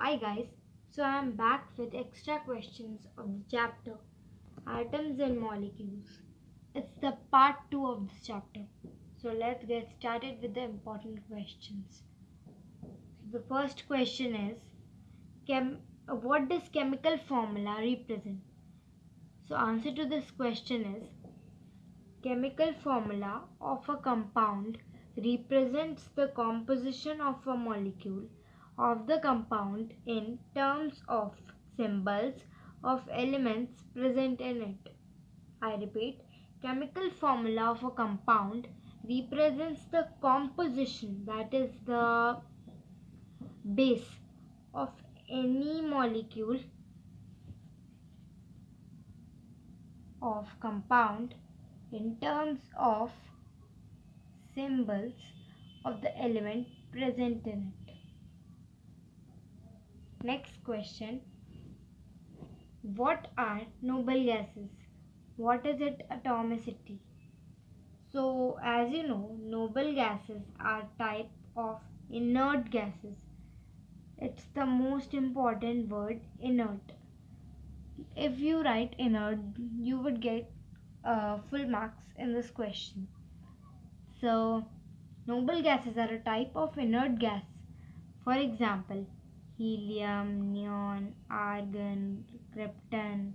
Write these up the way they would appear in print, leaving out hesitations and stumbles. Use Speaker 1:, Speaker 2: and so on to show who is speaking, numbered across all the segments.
Speaker 1: Hi guys, so I am back with extra questions of the chapter Atoms and Molecules. It's the part 2 of this chapter. So let's get started with the important questions. The first question is what does chemical formula represent? So answer to this question is chemical formula of a compound represents the composition of a molecule of the compound in terms of symbols of elements present in it. I repeat, chemical formula of a compound represents the composition, that is the base of any molecule of compound in terms of symbols of the element present in it. Next question. What are noble gases? What is its atomicity? So as you know, noble gases are type of inert gases. It's the most important word, inert. If you write inert, you would get full marks in this question. So noble gases are a type of inert gas. For example, helium, neon, argon, krypton.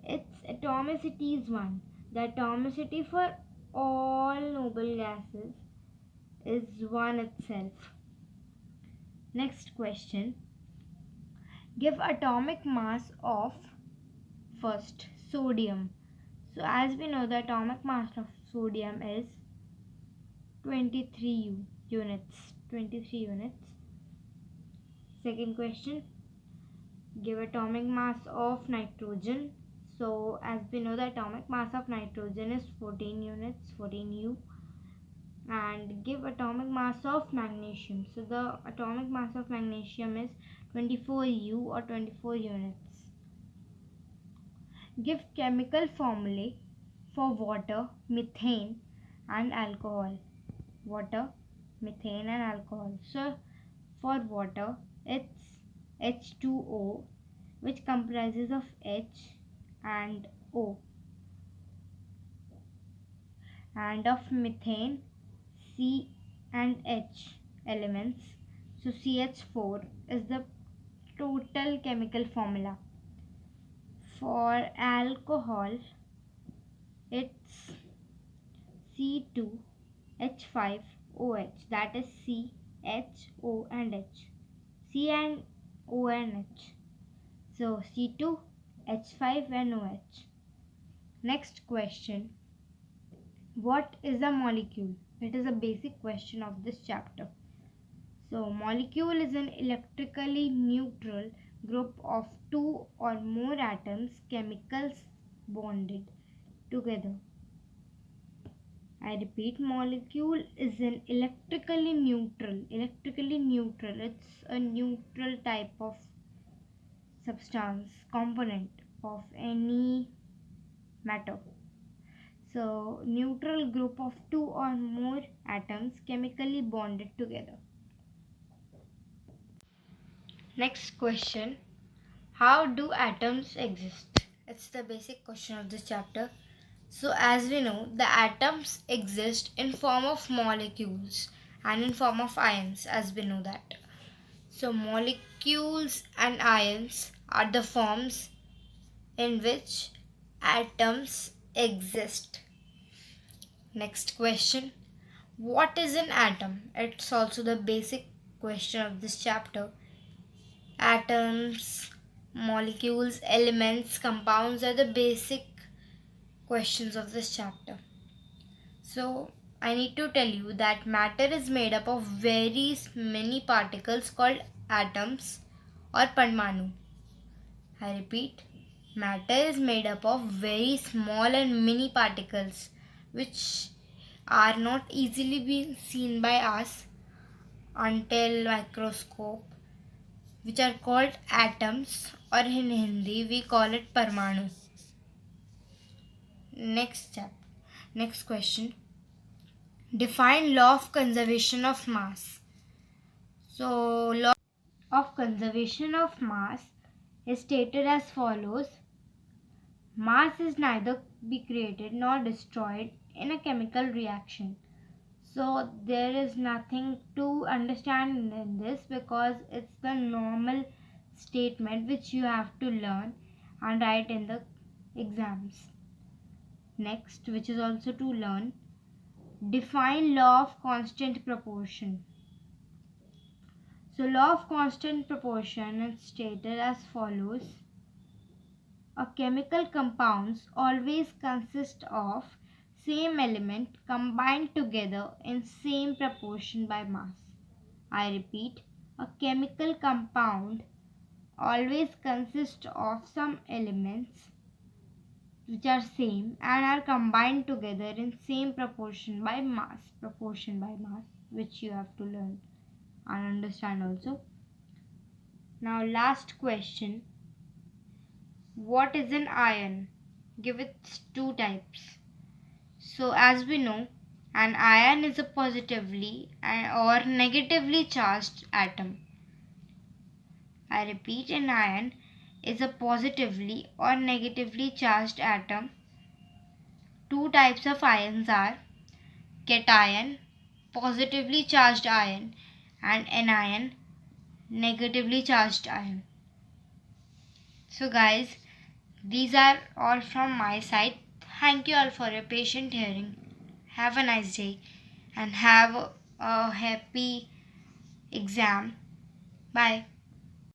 Speaker 1: Its atomicity is 1. The atomicity for all noble gases is 1 itself. Next question. Give atomic mass of first sodium. So as we know, the atomic mass of sodium is 23 units. 23 units. Second question. Give atomic mass of nitrogen. So as we know, the atomic mass of nitrogen is 14 units, 14 U. And give atomic mass of magnesium. So the atomic mass of magnesium is 24 U or 24 units. Give chemical formulae for water, methane and alcohol. Water, methane and alcohol. So for water, it's H2O, which comprises of H and O, and of methane, C and H elements. So CH4 is the total chemical formula. For alcohol, it's C2H5OH, that is C, H, O and H. C and O and H. So C2H5 and OH. Next question. What is a molecule? It is a basic question of this chapter. So molecule is an electrically neutral group of two or more atoms, chemicals bonded together. I repeat, molecule is an electrically neutral. It's a neutral type of substance, component of any matter. So neutral group of two or more atoms chemically bonded together. Next question. How do atoms exist? It's the basic question of this chapter. So as we know, the atoms exist in form of molecules and in form of ions, as we know that. So molecules and ions are the forms in which atoms exist. Next question. What is an atom? It's also the basic question of this chapter. Atoms, molecules, elements, compounds are the basic questions of this chapter. So I need to tell you that matter is made up of very many particles called atoms or Parmanu. I repeat, matter is made up of very small and mini particles which are not easily being seen by us until microscope, which are called atoms, or in Hindi we call it Parmanu. Next question. Define law of conservation of mass. So of conservation of mass is stated as follows. Mass is neither be created nor destroyed in a chemical reaction. So there is nothing to understand in this because it's the normal statement which you have to learn and write in the exams. Next, which is also to learn, define law of constant proportion. So law of constant proportion is stated as follows. A chemical compounds always consist of same element combined together in same proportion by mass. I repeat, a chemical compound always consists of some elements which are same and are combined together in same proportion by mass, which you have to learn and understand also. Now last question, what is an ion? Give it two types. So as we know, an ion is a positively or negatively charged atom. I repeat, an ion is a positively or negatively charged atom. Two types of ions are cation, positively charged ion, and anion, negatively charged ion. So guys, these are all from my side. Thank you all for your patient hearing. Have a nice day and have a happy exam. Bye.